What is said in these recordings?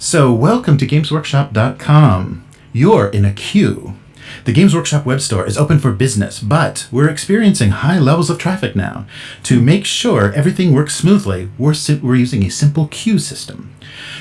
So, welcome to GamesWorkshop.com. You're in a queue. The Games Workshop web store is open for business, but we're experiencing high levels of traffic now. To make sure everything works smoothly, we're using a simple queue system.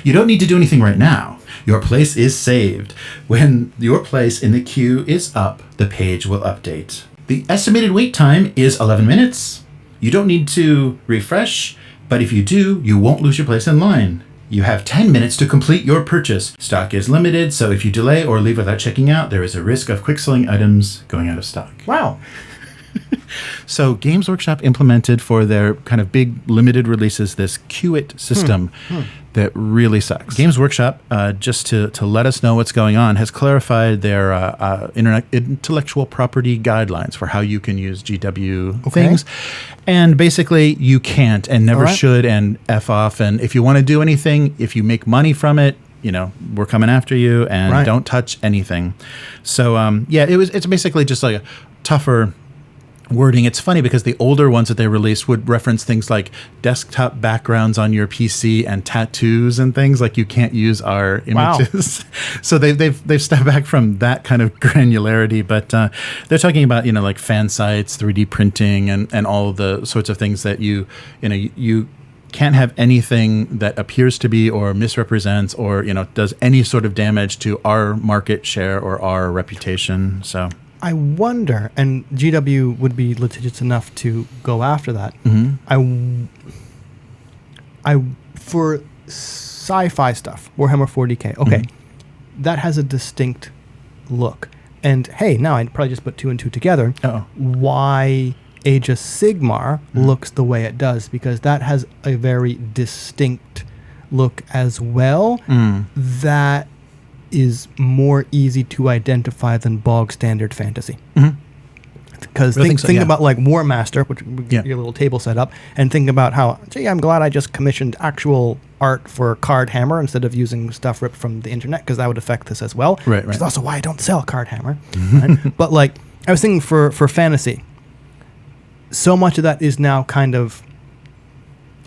You don't need to do anything right now. Your place is saved. When your place in the queue is up, the page will update. The estimated wait time is 11 minutes. You don't need to refresh, but if you do, you won't lose your place in line. You have 10 minutes to complete your purchase. Stock is limited, so if you delay or leave without checking out, there is a risk of quick-selling items going out of stock. Wow. So Games Workshop implemented for their kind of big limited releases this Queue It system that really sucks. Games Workshop, just to let us know what's going on, has clarified their intellectual property guidelines for how you can use GW things. And basically, you can't and never should and F off. And if you want to do anything, if you make money from it, you know, we're coming after you and don't touch anything. So, it's basically just like a tougher wording. It's funny because the older ones that they released would reference things like desktop backgrounds on your PC and tattoos and things like you can't use our images. Wow. So they've stepped back from that kind of granularity, but they're talking about, you know, like fan sites, 3D printing and all the sorts of things that you can't have anything that appears to be or misrepresents or, you know, does any sort of damage to our market share or our reputation. So I wonder, and GW would be litigious enough to go after that. I for sci-fi stuff, Warhammer 40K, that has a distinct look. And hey, now I'd probably just put two and two together. Why Age of Sigmar looks the way it does, because that has a very distinct look as well. That is more easy to identify than bog standard fantasy. Because think about like War Master, which your little table set up, and think about how, gee, I'm glad I just commissioned actual art for Card Hammer instead of using stuff ripped from the internet, because that would affect this as well. Which is also why I don't sell Card Hammer. But like, I was thinking for fantasy, so much of that is now kind of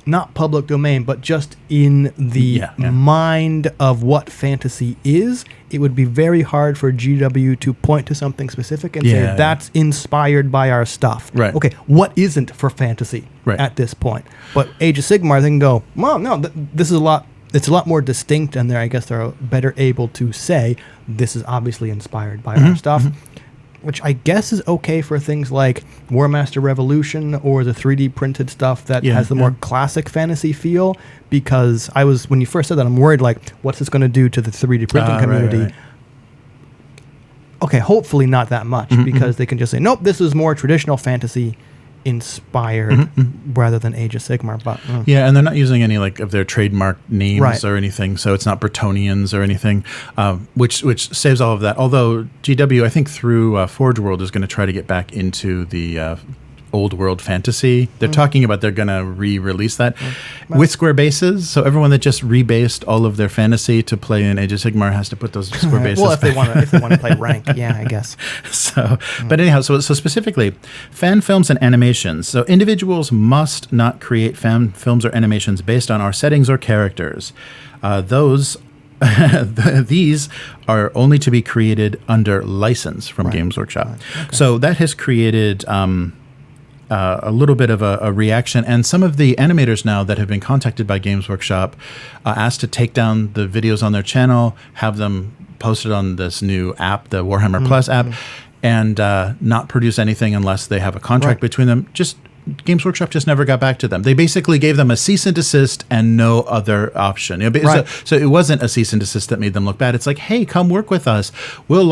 not public domain, but just in the mind of what fantasy is. It would be very hard for GW to point to something specific and say that's inspired by our stuff. Okay, what isn't for fantasy at this point? But Age of Sigmar, they can go, well, no, this is it's a lot more distinct, and I guess they're better able to say this is obviously inspired by our stuff. Which I guess is okay for things like War Master Revolution or the 3D printed stuff that has the more classic fantasy feel. Because when you first said that, I'm worried, like, what's this going to do to the 3D printing community? Okay, hopefully not that much, because they can just say, nope, this is more traditional fantasy inspired rather than Age of Sigmar. But and they're not using any like of their trademark names or anything, so it's not Bretonnians or anything, which saves all of that. Although GW, I think through Forge World, is going to try to get back into the old world fantasy. They're talking about they're going to re-release that with square bases. So everyone that just rebased all of their fantasy to play in Age of Sigmar has to put those square bases. Well, if they want to play rank, I guess. So, but anyhow, so specifically, fan films and animations. So individuals must not create fan films or animations based on our settings or characters. These are only to be created under license from Games Workshop. So that has created a little bit of a reaction, and some of the animators now that have been contacted by Games Workshop asked to take down the videos on their channel, have them posted on this new app, the Warhammer Plus app, and not produce anything unless they have a contract between them. Games Workshop just never got back to them. They basically gave them a cease and desist and no other option. So it wasn't a cease and desist that made them look bad. It's like, hey, come work with us. We'll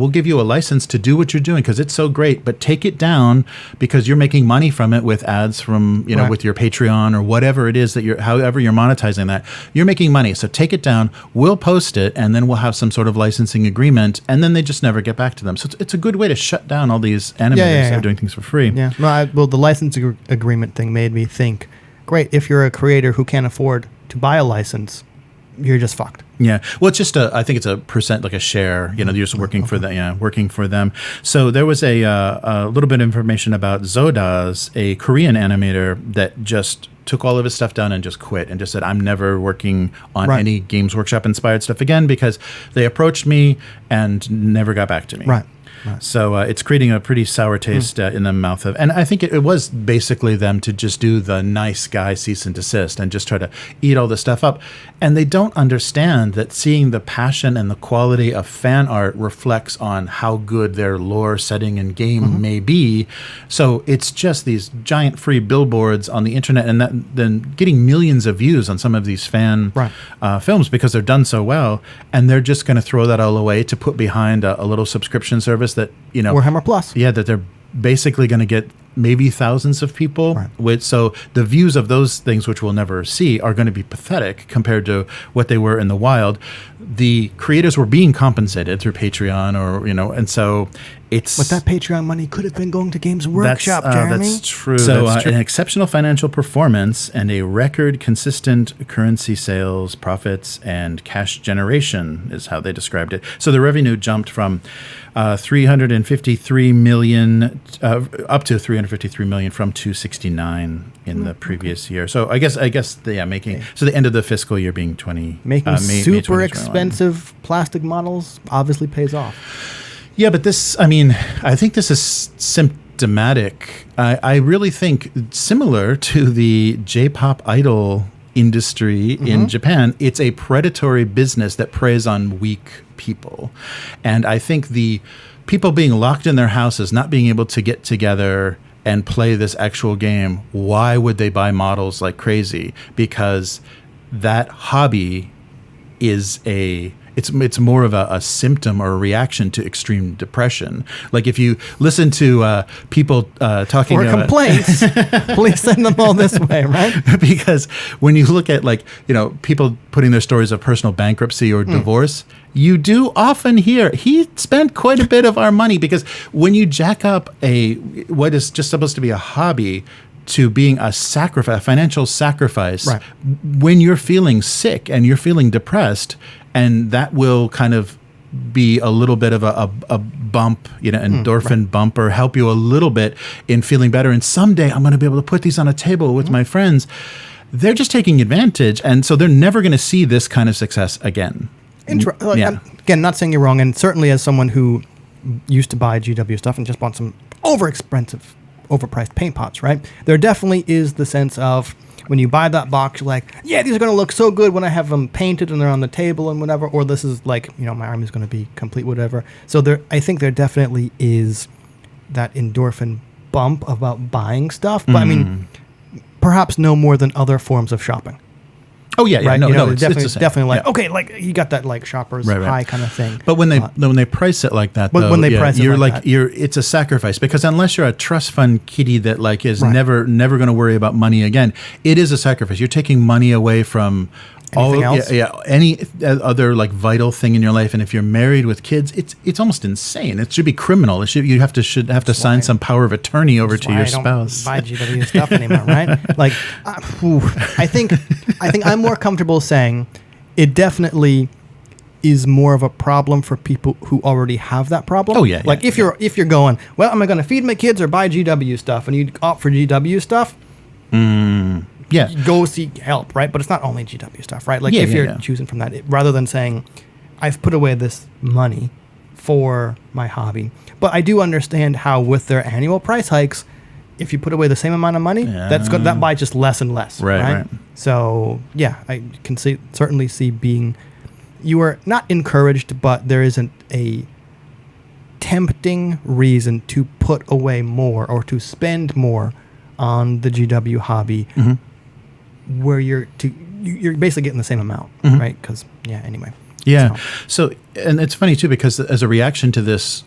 give you a license to do what you're doing because it's so great, but take it down because you're making money from it with ads from, with your Patreon or whatever it is that however you're monetizing that. You're making money. So take it down. We'll post it and then we'll have some sort of licensing agreement, and then they just never get back to them. So it's a good way to shut down all these animators that are doing things for free. Well, the license agreement thing made me think, great, if you're a creator who can't afford to buy a license, you're just fucked. Yeah. Well, it's just I think it's a percent, like a share, you're just working for them. Yeah. Working for them. So there was a little bit of information about Zodas, a Korean animator that just took all of his stuff down and just quit and just said, I'm never working on any Games Workshop inspired stuff again, because they approached me and never got back to me. Right. So it's creating a pretty sour taste in the mouth of, and I think it was basically them to just do the nice guy cease and desist and just try to eat all this stuff up. And they don't understand that seeing the passion and the quality of fan art reflects on how good their lore setting and game may be. So it's just these giant free billboards on the internet, and then getting millions of views on some of these fan films because they're done so well, and they're just going to throw that all away to put behind a little subscription service that, Warhammer Plus. Yeah, that they're basically going to get maybe thousands of people with. So the views of those things, which we'll never see, are going to be pathetic compared to what they were in the wild. The creators were being compensated through Patreon, and so it's. But that Patreon money could have been going to Games Workshop, Jeremy. That's true. So an exceptional financial performance and a record consistent currency sales, profits, and cash generation is how they described it. So the revenue jumped from 353 million up to 353 million from 269 in the previous year. So I guess making so the end of the fiscal year being 20 making super expensive plastic models obviously pays off. Yeah, but this, I think this is symptomatic. I really think similar to the J-pop idol industry in Japan, it's a predatory business that preys on weak people. And I think the people being locked in their houses, not being able to get together and play this actual game, why would they buy models like crazy? Because that hobby is it's more of a symptom or a reaction to extreme depression. Like if you listen to people talking about complaints, please send them all this way, right? Because when you look at people putting their stories of personal bankruptcy or divorce, you do often hear he spent quite a bit of our money, because when you jack up what is just supposed to be a hobby to being a financial sacrifice, when you're feeling sick and you're feeling depressed, and that will kind of be a little bit of a bump, endorphin bump, or help you a little bit in feeling better. And someday I'm going to be able to put these on a table with my friends. They're just taking advantage. And so they're never going to see this kind of success again. Again, not saying you're wrong. And certainly as someone who used to buy GW stuff and just bought some overpriced paint pots, right? There definitely is the sense of when you buy that box, you're like, yeah, these are going to look so good when I have them painted and they're on the table and whatever, or this is like, my arm is going to be complete, whatever. So I think there definitely is that endorphin bump about buying stuff, but perhaps no more than other forms of shopping. Oh yeah, right? No, it's definitely like okay, like you got that like shopper's high kind of thing. But when they price it like that, it's a sacrifice, because unless you're a trust fund kitty that is never going to worry about money again, it is a sacrifice. You're taking money away from anything else? Any other vital thing in your life. And if you're married with kids, it's almost insane. It should be criminal. You have to sign some power of attorney over to your spouse. I don't buy GW stuff anymore, right? I think I'm more comfortable saying it definitely is more of a problem for people who already have that problem. Oh yeah. If you're going, well, am I going to feed my kids or buy GW stuff, and you opt for GW stuff? Go seek help, right? But it's not only GW stuff, right? If you're choosing from that, rather than saying, I've put away this money for my hobby. But I do understand how with their annual price hikes, if you put away the same amount of money, that buys just less and less, right? So, I can certainly see you are not encouraged, but there isn't a tempting reason to put away more or to spend more on the GW hobby, where you're basically getting the same amount, right? Because anyway. Yeah. So, and it's funny too, because as a reaction to this,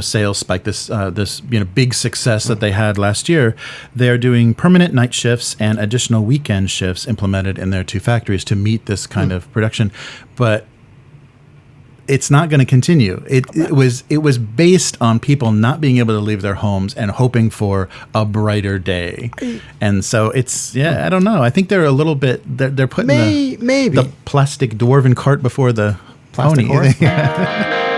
sales spike, this big success that they had last year, they are doing permanent night shifts and additional weekend shifts implemented in their two factories to meet this kind of production. But it's not going to continue. It was based on people not being able to leave their homes and hoping for a brighter day. And so it's, I don't know. I think they're a little bit, they're putting maybe the plastic dwarven cart before the plastic pony. horse.